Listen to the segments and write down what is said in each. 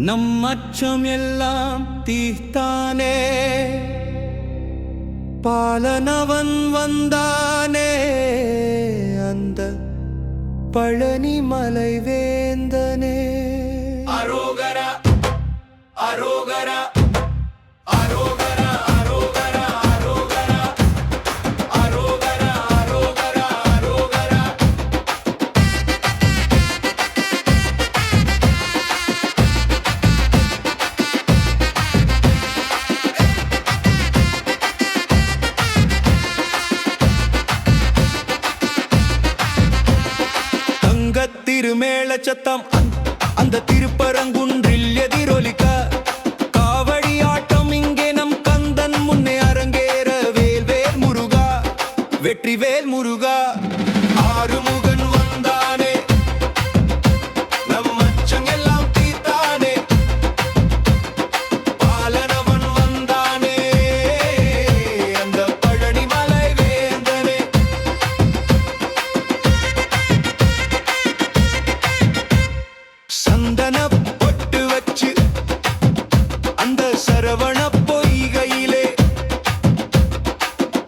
நம் அச்சம் எல்லாம் தீர்த்தானே, பாலனவன் வந்தானே, அந்த பழனி மலை வேந்தனே. அரோகரா அரோகரா அரோகரா அரோகரா அரோகரா அரோகரா அரோகரா அரோகரா. திருமேள சத்தம் அந்த திருப்பரங்குன்றில் எதிரொலிக்க, காவடி ஆட்டம் இங்கே நம் கந்தன் முன்னே அரங்கேற. வேல்வேல் முருகா, வெற்றிவேல் முருகா. ஆறுமுகன் வந்தானே, நம் அச்சம் எல்லாம் தீர்த்தானே, பாலனவன் வந்தானே, அந்த பழனி மலை வேந்தனே. சந்தன பொட்டு வச்சு அந்த சரவண பொய்கையிலே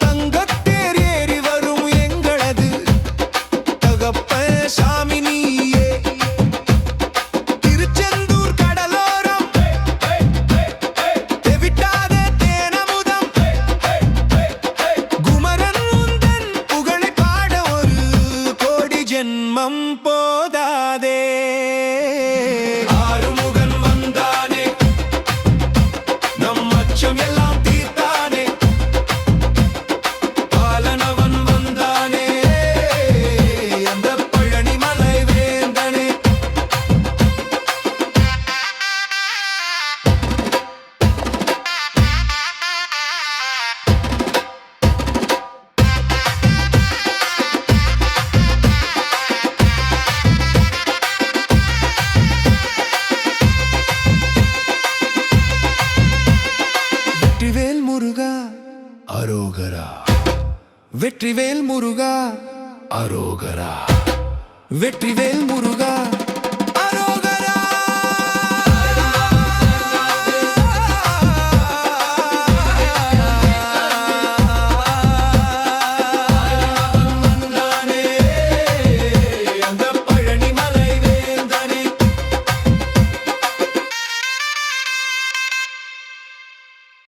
தங்கத்தேர் ஏறி வரும் எங்களது தகப்ப சாமி நீயே. திருச்செந்தூர் கடலோரம் தெவிட்டாத தேனமுதம், குமரன் உந்தன் புகழை பாட ஒரு கோடி ஜென்மம் போதாதே. ஆறுமுகன் வந்தானே, நம் அச்சம் எல்லாம் தீர்த்தானே, பாலனவன் வந்தானே, அந்த பழனி மலை வேந்தனே. வெற்றிவேல் முருகா அரோகரா, வெற்றிவேல் முருகா அரோகரா, வெற்றிவேல் முருகா.